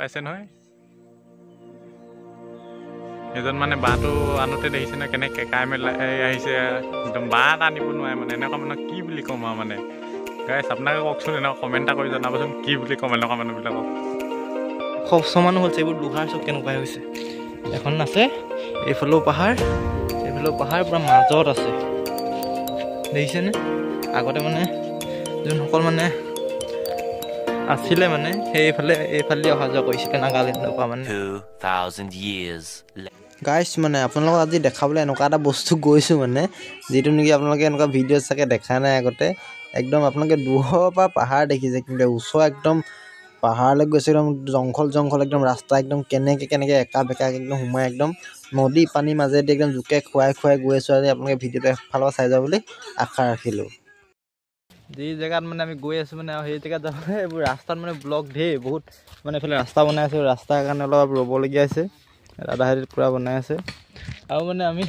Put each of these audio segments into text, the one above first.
পাইছে নহয় এজন মানে বাঁহটো আনোতে দেখিছে না কেনে কেকাই মেলাই আহিছে একদম বাঁহ এটা আনিব নোৱাৰে মানে এনেকুৱা মানুহ কি বুলি ক'ম আৰু মানে গাইছ আপোনাকে কওকচোন এনেকুৱা কমেণ্ট এটা কৰি জনাবচোন কি বুলি ক'ম এনেকুৱা মানুহবিলাকক সমান হৈছে এইবোৰ লোহাৰ চব কেনেকুৱা হৈছে এখন আছে এইফালেও পাহাৰ পুৰা মাজত আছে দেখিছেনে আগতে মানে যোনসকল মানে আছিলে মানে এইফালে অহা যোৱা কৰিছিলে নাগালেণ্ডৰ পৰা মানে 2000 years গাইছ মানে আপোনালোকক আজি দেখাবলৈ এনেকুৱা এটা বস্তু গৈছোঁ মানে যিটো নেকি আপোনালোকে এনেকুৱা ভিডিঅ' চাগে দেখা নাই আগতে একদম আপোনালোকে দূৰৰ পৰা পাহাৰ দেখিছে কিন্তু ওচৰ একদম পাহাৰলৈ গৈছে একদম জংঘল একদম ৰাস্তা একদম কেনেকৈ একা বেকা একদম সোমাই একদম নদী পানীৰ মাজেদি একদম জোকে খুৱাই গৈ আছোঁ আজি আপোনালোকে ভিডিঅ'টো এফালৰ পৰা চাই যাব বুলি আশা ৰাখিলোঁ যি জেগাত মানে আমি গৈ আছোঁ মানে সেই জেগাত যাবলৈ এইবোৰ ৰাস্তাত মানে ব্লক ধেৰ বহুত মানে এইফালে ৰাস্তা বনাই আছে ৰাস্তাৰ কাৰণে অলপ ৰ'বলগীয়া আছে দাদাহঁতে পূৰা বনাই আছে আৰু মানে আমি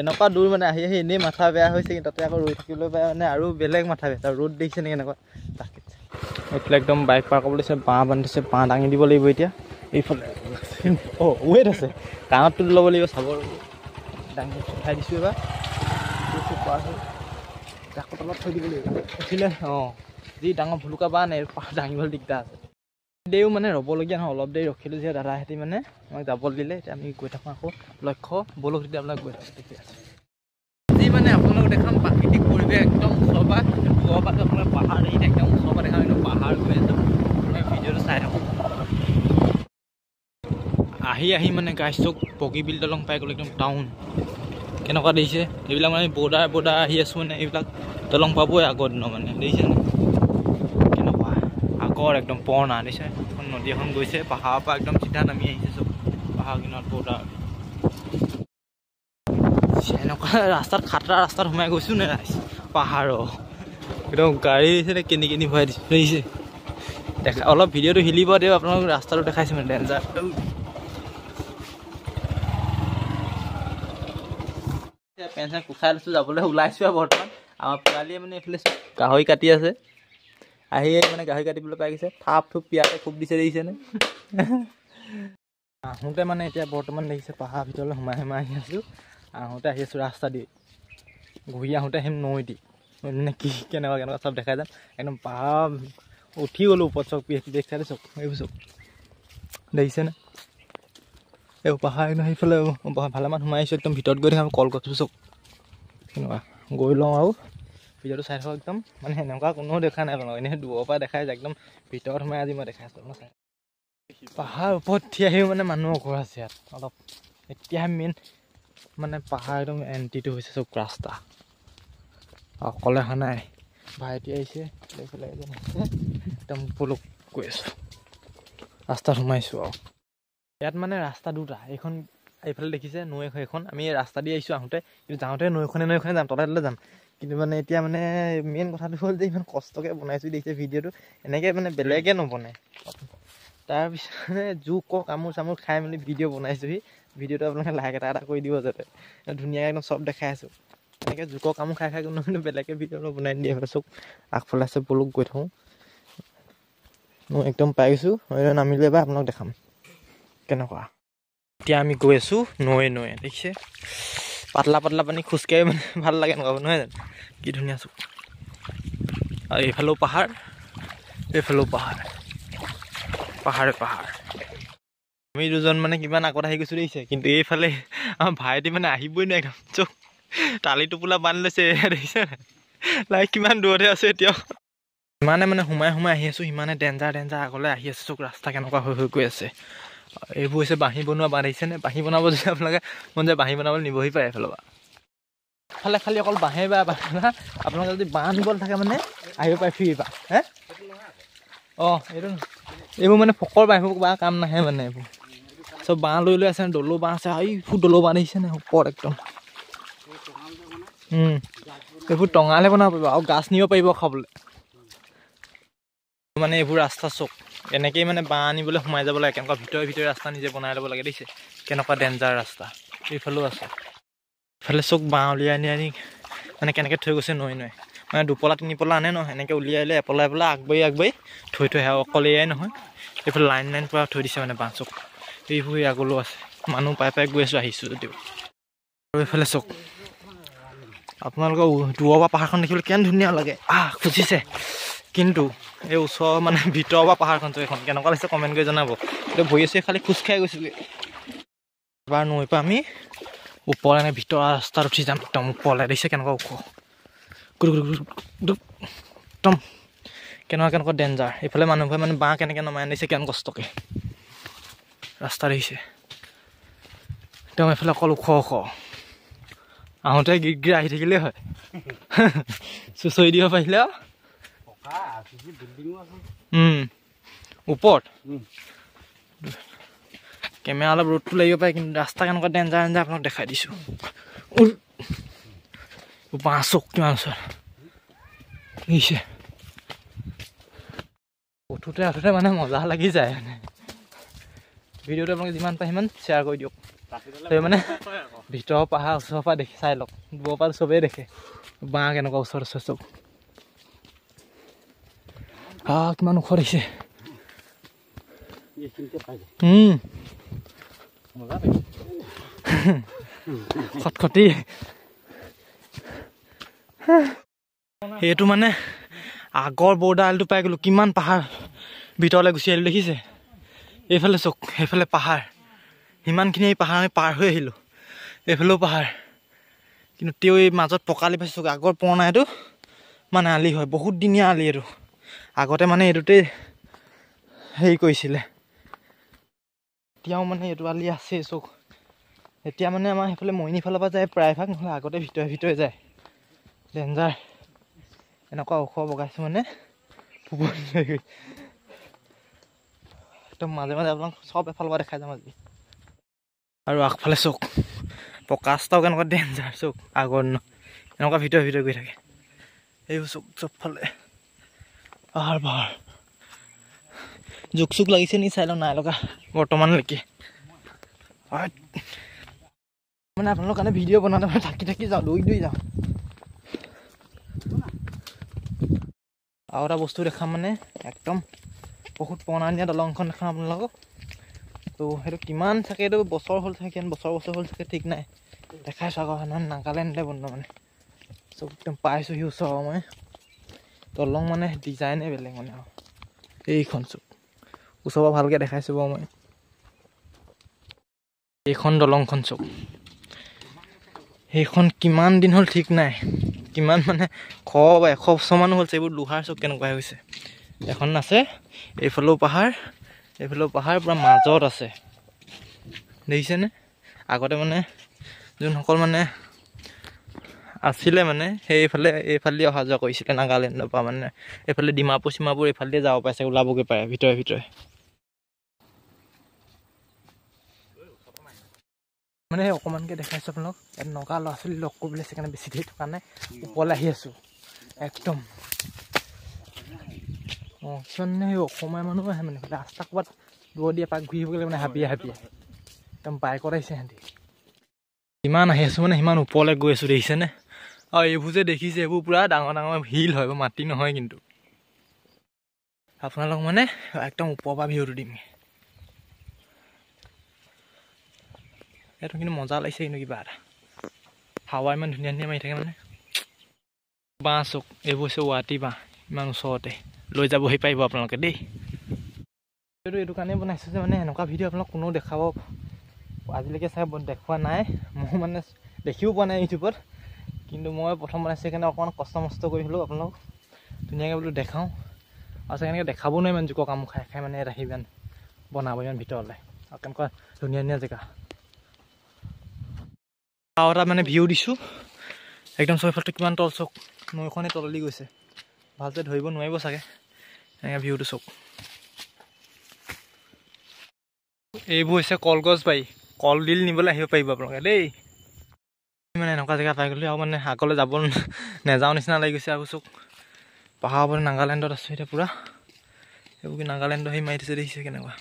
এনেকুৱা দূৰ মানে আহি এনেই মাথা বেয়া হৈছে কিন্তু তাতে আকৌ ৰৈ থাকিবলৈ পাই মানে আৰু বেলেগ মাথা বেয়া আৰু ৰ'দ দেখিছে নেকি এনেকুৱা তাকে এইফালে একদম বাইক পাৰ কৰিবলৈ দিছে বাঁহ বান্ধিছে বাঁহ দাঙি দিব লাগিব এতিয়া এইফালে ৱেট আছে কাণতটো ল'ব লাগিব চাব দাঙি উঠাই দিছোঁ এবাৰ জাকৰ তলত থৈ দিব লাগিব উঠিলে যি ডাঙৰ ভুলুকা বাঁহ নাই দাঙিবলৈ দিগদাৰ আছে দেও মানে ৰ'বলগীয়া নহয় অলপ দেৰি ৰখিলোঁ যে দাদাহঁতি মানে আমাক যাবলৈ দিলে এতিয়া আমি গৈ থাকোঁ আকৌ লক্ষ্য বলক তেতিয়া আপোনাক গৈ থাকোঁ ঠিকে আছে যি মানে আপোনালোক দেখাম প্ৰাকৃতিক পৰিৱেশ একদম ওচৰৰ পৰা দূৰৰ পৰা আপোনাৰ পাহাৰ দেখি একদম ওচৰৰ পৰা দেখাম একদম পাহাৰ গৈ আছে মই ভিডিঅ'টো চাই থাকোঁ আহি মানে গাইছক বগীবিল দলং পাই গ'লোঁ একদম টাউন কেনেকুৱা দেখিছে এইবিলাক মানে বৰ্ডাৰ আহি আছোঁ মানে এইবিলাক দলং পাবই আগৰ দিনৰ মানে দেখিছেনে কেনেকুৱা আগৰ একদম পুৰণা দেখিছে এখন নদী এখন গৈছে পাহাৰৰ পৰা একদম চিধা নামি আহিছে চব পাহাৰ কিনাৰত বৰ্ডাৰ এনেকুৱা ৰাস্তাত খাতৰা ৰাস্তাত সোমাই গৈছোঁ নে পাহাৰৰ একদম গাড়ী দিছে কেনি ভৰাই দিছোঁ দেখিছে দেখা অলপ ভিডিঅ'টো হিলিব দিওঁ আপোনালোক ৰাস্তাটো দেখাইছোঁ মানে ডেঞ্জাৰ পেন চেন কোচাই লৈছোঁ যাবলৈ ওলাইছোঁ আৰু বৰ্তমান আমাৰ পোৱালীয়ে মানে এইফালে গাহৰি কাটি আছে আহিয়ে মানে গাহৰি কাটিবলৈ পাই গৈছে থাপ থুপ পিয়াতে খুব দিছে দেখিছেনে আহোঁতে মানে এতিয়া বৰ্তমান দেখিছে পাহাৰ ভিতৰলৈ সোমাই আহি আছোঁ আহোঁতে আহি আছোঁ ৰাস্তা দি ঘূৰি আহোঁতে আহিম নৈ দি মানে কি কেনেকুৱা চব দেখাই যাম একদম পাহাৰ উঠি গ'লোঁ ওপৰত চব দেখাই চব এইবোৰ চব দেখিছেনে এই পাহাৰ একদম সেইফালে ভালেমান সোমাই আহিছোঁ একদম ভিতৰত গৈ দেখাম কল গছবোৰ চব কেনেকুৱা গৈ লওঁ আৰু ভিডিঅ'টো চাই থাকক একদম মানে সেনেকুৱা কোনেও দেখা নাই আপোনালোক এনেই দূৰৰ পৰা দেখাই যায় একদম ভিতৰত সোমাই আজি মই দেখাই আছোঁ আপোনাক চাই পাহাৰ ওপৰত উঠি আহিও মানে মানুহৰ ঘৰ আছে ইয়াত অলপ এতিয়াহে মেইন মানে পাহাৰ একদম এণ্ট্ৰিটো হৈছে চব ৰাস্তা অকলে অহা নাই ভাইটি আহিছে এইফালে এজন আছে একদম পলক গৈ আছোঁ ৰাস্তাত সোমাইছোঁ আৰু ইয়াত মানে ৰাস্তা দুটা এইফালে দেখিছে নৈ এখন আমি এই ৰাস্তা দি আহিছোঁ আহোঁতে কিন্তু যাওঁতে নৈখনে যাম তলে যাম কিন্তু মানে এতিয়া মানে মেইন কথাটো হ'ল যে ইমান কষ্টকৈ বনাইছোঁ দেখিছে ভিডিঅ'টো এনেকৈ মানে বেলেগে নবনায় তাৰপিছত মানে জোক কামোৰ চামোৰ খাই মেলি ভিডিঅ' বনাইছোঁহি ভিডিঅ'টো আপোনালোকে লাইক এটা কৰি দিব যাতে ধুনীয়াকৈ একদম চব দেখাই আছোঁ এনেকৈ জোকৰ কামোৰ খাই কোনো কিন্তু বেলেগে ভিডিঅ' বনাই দিয়ে এইফালে চব আগফালে আছে বলক গৈ থাকোঁ মই একদম পাই গৈছোঁ নামিলে এবাৰ আপোনাক দেখাম কেনেকুৱা এতিয়া আমি গৈ আছোঁ নৈ দেখিছে পাতলা পানী খোজকাঢ়ি মানে ভাল লাগে এনেকুৱা নহয় জানো কি ধুনীয়া চব আৰু এইফালেও পাহাৰ এইফালেও পাহাৰ আমি দুজন মানে কিমান আগত আহি গৈছোঁ দেখিছে কিন্তু এইফালে আমাৰ ভাইটি মানে আহিবই নোৱাৰে একদম চব টালি টোপোলা বান্ধি লৈছে দেখিছে লাইক কিমান দূৰতহে আছে এতিয়াও ইমানে মানে সোমাই আহি আছোঁ সিমানে ডেঞ্জাৰ আগলৈ আহি আছে চব ৰাস্তা কেনেকুৱা হৈ গৈ আছে এইবোৰ হৈছে বাঁহী বনোৱা বাঁহ দেখিছেনে বাঁহী বনাব যদি আপোনালোকে মন যায় বাঁহী বনাবলৈ নিবহি পাৰে এইফালৰ পৰা খালি অকল বাঁহে বা আপোনালোকে যদি বাঁহ নিবলৈ থাকে মানে আহিব পাৰে ফ্ৰী বা এইবোৰ মানে ফকৰ বাঁহবোৰ বা কাম নাহে মানে এইবোৰ চব বাঁহ লৈ আছে দলো বাঁহ আছে দলো বাঁহ দেখিছেনে ওপৰত একদম এইবোৰ টঙালে বনাব পাৰিব আৰু গাছ নিব পাৰিব খাবলৈ মানে এইবোৰ ৰাস্তা চক এনেকেই মানে বাঁহ আনিবলৈ সোমাই যাব লাগে কেনেকুৱা ভিতৰে ৰাস্তা নিজে বনাই ল'ব লাগে দেখিছে কেনেকুৱা ডেঞ্জাৰ ৰাস্তা এইফালেও আছে এইফালে চক বাঁহ উলিয়াই আনি মানে কেনেকৈ থৈ গৈছে নৈ মানে দুপলা তিনিপলা আনে নহয় এনেকৈ উলিয়াই এপলাই আগবাঢ়ি থৈ আহে অকল এয়াই নহয় এইফালে লাইন পৰা থৈ দিছে মানে বাঁহ চক এইবোৰ আগলৈও আছে মানুহ পাই গৈ আছোঁ আহিছোঁ যদিও আৰু এইফালে চক আপোনালোকৰ দূৰৰ পৰা পাহাৰখন দেখিবলৈ কিমান ধুনীয়া লাগে খুজিছে কিন্তু এই ওচৰৰ মানে ভিতৰৰ পৰা পাহাৰখন চক এখন কেনেকুৱা লাগিছে কমেণ্ট কৰি জনাব এতিয়া ভৰি আছোঁ খালি খোজ খাই গৈছোঁগৈ এবাৰ নৈ পৰা আমি ওপৰলৈ এনে ভিতৰৰ ৰাস্তাত উঠি যাম একদম ওপৰলৈ দেখিছে কেনেকুৱা ওখ একদম কেনেকুৱা ডেঞ্জাৰ এইফালে মানুহবোৰে মানে বাঁহ কেনেকৈ নমাই আনিছে কিমান কষ্টকৈ ৰাস্তা দেখিছে একদম এইফালে অকল ওখ আহোঁতে গিৰ আহি থাকিলেই হয় চুঁচৰি দিব পাৰিলে ওপৰত কেমেৰা অলপ ৰ'দটো লাগিব পাৰে কিন্তু ৰাস্তা কেনেকুৱা ডেঞ্জাৰ আপোনাক দেখাই দিছোঁ বাঁহ চক কিমান ওচৰত দেখিছে উঠোতে মানে মজা লাগি যায় মানে ভিডিঅ'টো আপোনালোকে যিমান পাৰে সিমান শ্বেয়াৰ কৰি দিয়ক তই মানে ভিতৰৰ পাহাৰ ওচৰৰ পৰা দেখি চাই লওক দূৰৰ পৰা চবেই দেখে বাঁহ কেনেকুৱা ওচৰত আছে চব কিমান ওখ দেখিছে খটখটি সেইটো মানে আগৰ বৰ্ডাৰটো পাই গ'লোঁ কিমান পাহাৰ ভিতৰলৈ গুচি আহিলোঁ দেখিছে এইফালে চক সেইফালে পাহাৰ সিমানখিনি এই পাহাৰ আমি পাৰ হৈ আহিলোঁ এইফালেও পাহাৰ কিন্তু তেওঁ এই মাজত পকালি পাইছোঁ আগৰ পুৰণা এইটো মানে আলি হয় বহুত দিনীয়া আলি এইটো আগতে মানে এইটোতেই হেৰি কৰিছিলে এতিয়াও মানে এইটো আলি আছে চক এতিয়া মানে আমাৰ সেইফালে মইনি ফালৰ পৰা যায় প্ৰায়ভাগ নহ'লে আগতে ভিতৰে যায় ডেঞ্জাৰ এনেকুৱা ওখ বগাইছোঁ মানে একদম মাজে আপোনাক চব এফালৰ পৰা দেখাই যাম আজি আৰু আগফালে চক পকা ৰাস্তাও কেনেকুৱা ডেঞ্জাৰ চক আগৰ দিনৰ এনেকুৱা ভিতৰে গৈ থাকে এইবোৰ চক চবফালে পাহাৰ জোক লাগিছে নি চাই লওঁ নাই লগা বৰ্তমানলৈকে মানে আপোনালোকৰ কাৰণে ভিডিঅ' বনাওঁতে মানে থাকি যাওঁ দৌৰি যাওঁ আৰু এটা বস্তু দেখাম মানে একদম বহুত পুৰণা দিনীয়া দলংখন দেখাম আপোনালোকক তো সেইটো কিমান থাকে এইটো বছৰ হ'ল থাকে কিমান বছৰ হ'ল থাকে ঠিক নাই দেখাইছোঁ আকৌ নাগালেণ্ডে বন্ধ মানে চব একদম পাইছোঁহি ওচৰৰ মই দলং মানে ডিজাইনে বেলেগ মানে আৰু এইখন চব ওচৰৰ পৰা ভালকৈ দেখাইছোঁ বাৰু মই এইখন দলংখন চব সেইখন কিমান দিন হ'ল ঠিক নাই কিমান মানে 100 বা 100 বছৰমানো হ'ল এইবোৰ লোহাৰ চব কেনেকুৱা হৈছে এখন আছে এইফালেও পাহাৰ পূৰা মাজত আছে দেখিছেনে আগতে মানে যোনসকল মানে আছিলে মানে এইফালে অহা যোৱা কৰিছিলে নাগালেণ্ডৰ পৰা মানে এইফালে ডিমাপুৰ এইফালে যাব পাইছে ওলাবগৈ পাৰে ভিতৰে মানে অকণমানকৈ দেখাইছোঁ আপোনালোক ইয়াত নগা ল'ৰা ছোৱালী লগ কৰিবলৈ সেইকাৰণে বেছি দেৰি থকা নাই ওপৰলৈ আহি আছোঁ একদম কিছুমান মানে সেই অসমীয়া মানুহ আহে মানে ৰাস্তা ক'ৰবাত দূৰ দিয়ে পাক ঘূৰি আহিবলৈ মানে হাবিয়ে একদম বাইকত আহিছে সিহঁতি যিমান আহি আছোঁ মানে সিমান ওপৰলৈ গৈ আছোঁ দেখিছেনে আৰু এইবোৰ যে দেখিছে এইবোৰ পূৰা ডাঙৰ শিল হয় মাটি নহয় কিন্তু আপোনালোক মানে একদম ওপৰৰ পৰা ভিউটো দিম এইটো কিন্তু মজা লাগিছে কিন্তু কিবা এটা হাৱা ইমান ধুনীয়া মাৰি থাকে মানে বাঁহ চক এইবোৰ হৈছে ৱাটি বাঁহ ইমান ওচৰতে লৈ যাবহি পাৰিব আপোনালোকে দেই এইটো কাৰণেই বনাইছোঁ যে মানে এনেকুৱা ভিডিঅ' আপোনালোক কোনেও দেখাব আজিলৈকে চাই দেখুওৱা নাই মই মানে দেখিও পোৱা নাই ইউটিউবত কিন্তু মই প্ৰথম বনাইছোঁ সেইকাৰণে অকণমান কষ্ট মষ্ট কৰি হ'লেও আপোনালোক ধুনীয়াকৈ বোলো দেখাওঁ আৰু এনেকৈ দেখাব নোৱাৰে ইমান জোকৰ কামো খাই মানে ইয়াত আহি ইমান বনাব ইমান ভিতৰলৈ আৰু কেনেকুৱা ধুনীয়া জেগা আৰু এটা মানে ভিউ দিছোঁ একদম চৌফালটো কিমান তল চক নৈখনেই তললি গৈছে ভালকৈ ধৰিব নোৱাৰিব চাগে এনেকৈ ভিউটো চক এইবোৰ হৈছে কলগছ বাৰী কলডিল নিবলৈ আহিব পাৰিব আপোনালোকে দেই মানে এনেকুৱা জেগা পাই গ'লে আৰু মানে আগলৈ যাব নেযাওঁ নিচিনা লাগি গৈছে আৰু চক পাহাৰৰ পৰা নাগালেণ্ডত আছোঁ এতিয়া পূৰা এইবোৰ কি নাগালেণ্ডৰ সেই মাৰি দিছে দেখিছে কেনেকুৱা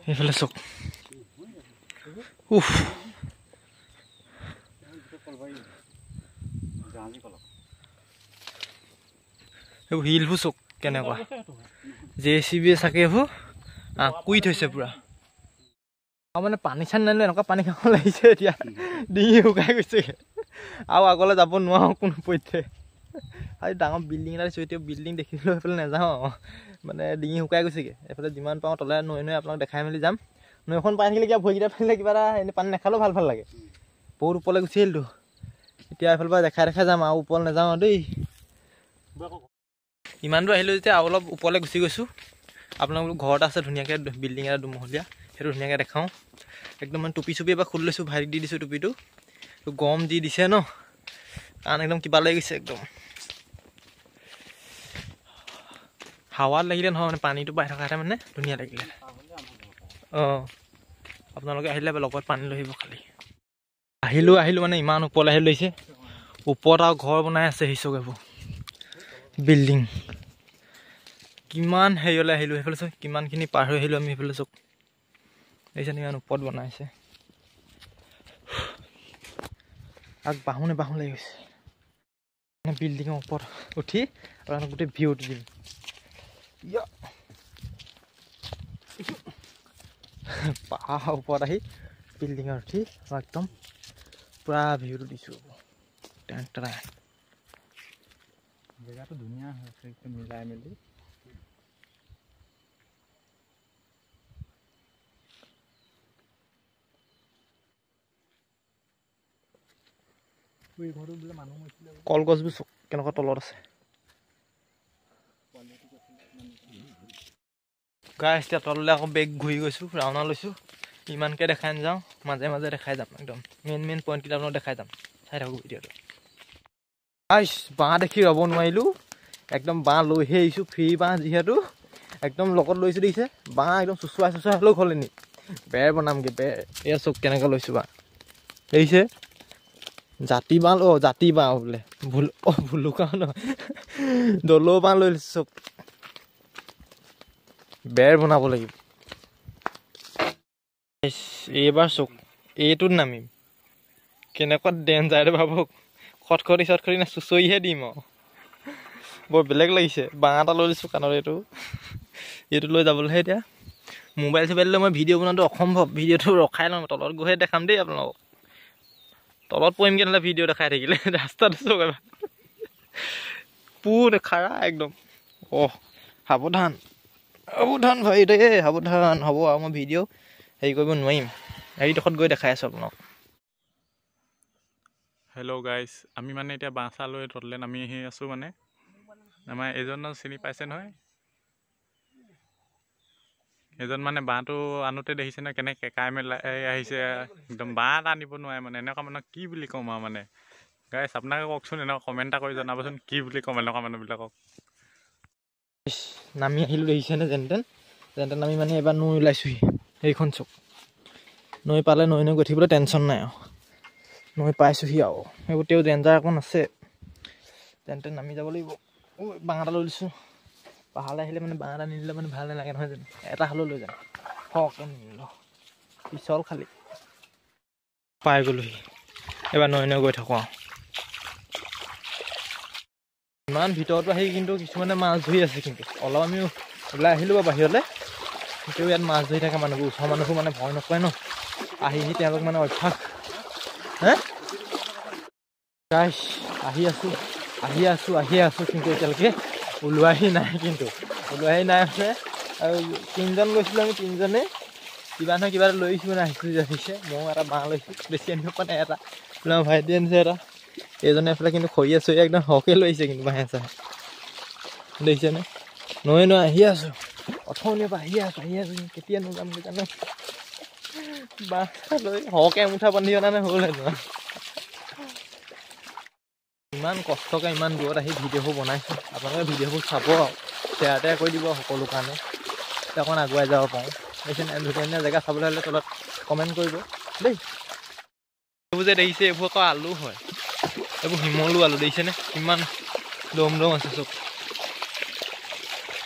সেইফালে চক এইবোৰ শিলবোৰ চক কেনেকুৱা JCB চাগে এইবোৰ কুই থৈছে পুৰা আৰু মানে পানী চানি নানিলে এনেকুৱা পানী খাব লাগিছে এতিয়া ডিঙি শুকাই গৈছে আৰু আগলৈ যাব নোৱাৰো কোনো পধ্যে আৰু ডাঙৰ বিল্ডিং এটা দিছোঁ এতিয়া বিল্ডিং দেখিলেও সেইফালে নাযাওঁ মানে ডিঙি শুকাই গৈছেগৈ এইফালে যিমান পাওঁ তলে নৈ আপোনাক দেখাই মেলি যাম নৈখন পাই থাকিলে কিবা ভৰিকেইটা পাৰিলে কিবা এটা এনেই পানী নাখালেও ভাল লাগে বহুত ওপৰলৈ গুচি আহিলোঁ এতিয়া এইফালৰ পৰা দেখাই যাম আৰু ওপৰলৈ নাযাওঁ দেই ইমান দূৰ আহিলোঁ যেতিয়া আৰু অলপ ওপৰলৈ গুচি গৈছোঁ আপোনালোক ঘৰত আছে ধুনীয়াকৈ বিল্ডিং এটা দুমহলীয়া সেইটো ধুনীয়াকৈ দেখাওঁ একদম মানে টুপি চুপি এবাৰ খুলি লৈছোঁ ভাইটিক দি দিছোঁ টুপিটো গৰম দি দিছে ন কাৰণ একদম কিবা লাগি গৈছে একদম হাৱাত লাগিলে নহয় মানে পানীটো পাই থকাতে মানে ধুনীয়া লাগিলে আপোনালোকে আহিলে লগত পানী লৈ আহিব খালি আহিলোঁ মানে ইমান ওপৰলৈ আহি লৈছে ওপৰত আৰু ঘৰ বনাই আছে সিচক এইবোৰ বিল্ডিং কিমান হেৰিলৈ আহিলোঁ সেইফালে চাওক কিমানখিনি পাৰ হৈ আহিলোঁ আমি সেইফালে চাওক দেখিছে ইমান ওপৰত বনাইছে আৰু বাহু লাগি গৈছে বিল্ডিঙৰ ওপৰত উঠি আপোনালোক গোটেই ভিউটো দিম পাহাৰ ওপৰত আহি বিল্ডিঙত উঠি একদম পুৰা ভিউটো দিছোঁ জেগাটো ধুনীয়া হৈছে একদম মিলাই মেলি কলগছবোৰ কেনেকুৱা তলত আছে গাইছ এতিয়া তললৈ আকৌ বেগ ঘূৰি গৈছোঁ ৰাওনা লৈছোঁ ইমানকৈ দেখাই নাযাওঁ মাজে মাজে দেখাই যাম একদম মেইন পইণ্টকেইটা আপোনাক দেখাই যাম চাই থাকোঁ ভিডিঅ'টো গাইছ বাঁহ দেখি ৰ'ব নোৱাৰিলোঁ একদম বাঁহ লৈহে আহিছোঁ ফ্ৰী বাঁহ যিহেতু একদম লগত লৈছোঁ দেখিছে বাঁহ একদম চুচুৱাই হ'লেও হ'ল নি বেৰ বনামগৈ বেৰ এয়া চব কেনেকৈ লৈছোঁ বাঁহ দেখিছে জাতি বাঁহ বোলে ভুলুকা নহয় দলৌ বাঁহ লৈ লৈছোঁ চব বেৰ বনাব লাগিব এইবাৰ চক এইটোত নামিম কেনেকুৱা ডেঞ্জাৰ ভাবক খটখটি না চুচৰিহে দিম আৰু বৰ বেলেগ লাগিছে বাঁহ এটা লৈ লৈছোঁ কাণত এইটো লৈ যাবলৈহে এতিয়া মোবাইল চোবাইল লৈ মই ভিডিঅ' বনোৱাটো অসম্ভৱ ভিডিঅ'টো ৰখাই ল'ম তলত গৈহে দেখাম দেই আপোনালোকক তলত পৰিমগৈ নহ'লে ভিডিঅ' দেখাই থাকিলে ৰাস্তাটো চক এবাৰ পুৰ খাৰা একদম সাৱধান ভাই দেই সাৱধান হ'ব আৰু মই ভিডিঅ' হেৰি কৰিব নোৱাৰিম হেৰিডোখৰত গৈ দেখাই আছোঁ আপোনাক হেল্ল' গাইজ আমি মানে এতিয়া বাঁহ চাহ লৈ তললৈ নামি আহি আছোঁ মানে আমাৰ এজন চিনি পাইছে নহয় এজন মানে বাঁহটো আনোতে দেখিছে নহয় কেনেকৈ কেকাই মেলাই আহিছে একদম বাঁহ এটা আনিব নোৱাৰে মানে এনেকুৱা মানুহক কি বুলি ক'ম আৰু মানে গাইজ আপোনালোকে কওকচোন এনেকুৱা কমেণ্ট এটা কৰি জনাবচোন কি বুলি ক'ম এনেকুৱা মানুহবিলাকক নামি আহিলোঁ দেখিছেনে যেন তেন আমি মানে এবাৰ নৈ ওলাইছোঁহি সেইখন চক নৈ পালে নৈ গৈ থাকিবলৈ টেনশ্যন নাই আৰু নৈ পাইছোঁহি আৰু সেইবোৰ তেওঁ ডেঞ্জাৰ অকণ আছে তেন নামি যাব লাগিব বাঁহ এটা লৈ লৈছোঁ পাহাৰলৈ আহিলে মানে বাঁহ এটা নিদিলে মানে ভাল নালাগে নহয় জানো এটা হ'লেও লৈ যাম সৰহকৈ নিনিলোঁ পিছল খালি পাই গ'লোহি এবাৰ নৈ গৈ থাকোঁ আৰু ইমান ভিতৰতো আহি কিন্তু কিছুমানে মাছ ধৰি আছে কিন্তু অলপ আমি ওলাই আহিলোঁ বাৰু বাহিৰলৈ তেতিয়াও ইয়াত মাছ ধৰি থাকে মানুহবোৰ ওচৰৰ মানুহবোৰ মানে ভয় নকৰে ন আহি তেওঁলোক মানে অভ্যাস গাইছ আহি আছোঁ কিন্তু এতিয়ালৈকে ওলোৱাহি নাই মানে আৰু তিনিজন গৈছিলোঁ আমি তিনিজনে কিবা নহয় কিবা এটা লৈ আহিছোঁ মানে আহিছে ময়ো এটা বাঁহ লৈছোঁ বেছি আনিব পৰা নাই এটা ভাইটি আনিছে এটা এইজনে এইফালে কিন্তু খৰিয়ে চৰিয়ে একদম সৰহকৈ লৈ আহিছে কিন্তু বাঁহে চাহে দেখিছেনে নৈ আহি আছোঁ অথনিৰ পৰা আহি আছোঁ কেতিয়া নাযামগৈ জানো বাঁহ লৈ সৰহকৈ এমুঠা বান্ধি অনা নাই হ'ল সেইটো ইমান কষ্টকৈ ইমান দূৰত আহি ভিডিঅ'বোৰ বনাইছোঁ আপোনালোকে ভিডিঅ'বোৰ চাব আৰু শ্বেয়াৰ কৰি দিব সকলো কাৰণে অকণ আগুৱাই যাব পাৰোঁ দেখিছেনে ধুনীয়া জেগা চাবলৈ হ'লে তলত কমেণ্ট কৰিব দেই এইবোৰ যে দেখিছে এইবোৰ আকৌ আলু হয় এইবোৰ শিমলু আলু দেখিছেনে কিমান দম আছে চব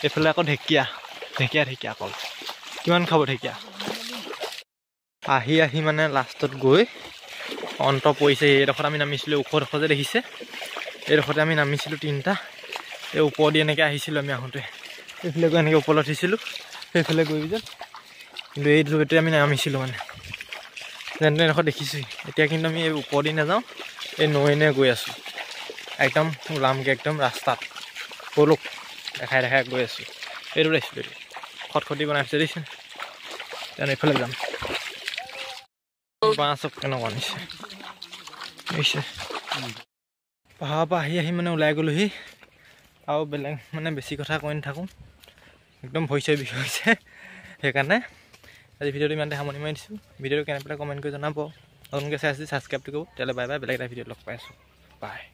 এইফালে আকৌ ঢেকীয়া অকল কিমান খাব ঢেকীয়া আহি মানে লাষ্টত গৈ অন্ত পৰিছে এইডোখৰত আমি নামিছিলোঁ ওখডোখৰ যে দেখিছে এইডোখৰতে আমি নামিছিলোঁ তিনিটা এই ওপৰ দি এনেকৈ আহিছিলোঁ আমি আহোঁতে এইফালে গৈ এনেকৈ ওপৰত উঠিছিলোঁ সেইফালে গৈ যেন কিন্তু এই দূৰতে আমি নামিছিলোঁ মানে যেন এনেকুৱা দেখিছোঁ এতিয়া কিন্তু আমি এই ওপৰেদি নাযাওঁ এই নৈনে গৈ আছোঁ একদম ওলামগৈ একদম ৰাস্তাত পলক দেখাই গৈ আছোঁ এইটো আহিছিলোঁ এইটো খটখটি বনাইছে দেখিছে তেনে এইফালে যাম বাঁহ চব কেনেকুৱা নিছে বুজিছে পাহাৰৰ পৰা আহি মানে ওলাই গ'লোহি আৰু বেলেগ মানে বেছি কথা কৈ নাথাকোঁ একদম ভৰি চৰি বিষ হৈছে সেইকাৰণে আজি ভিডিঅ'টো ইমানতে সামৰণি মাৰি দিছোঁ ভিডিঅ'টো কেনে পেলাই কমেণ্ট কৰি জনাব নতুনকৈ চাই ছাবস্ক্ৰাইবটো কৰিব তেতিয়াহ'লে বাই বাই বেলেগ এটা ভিডিঅ'ত লগ পাই আছোঁ বাই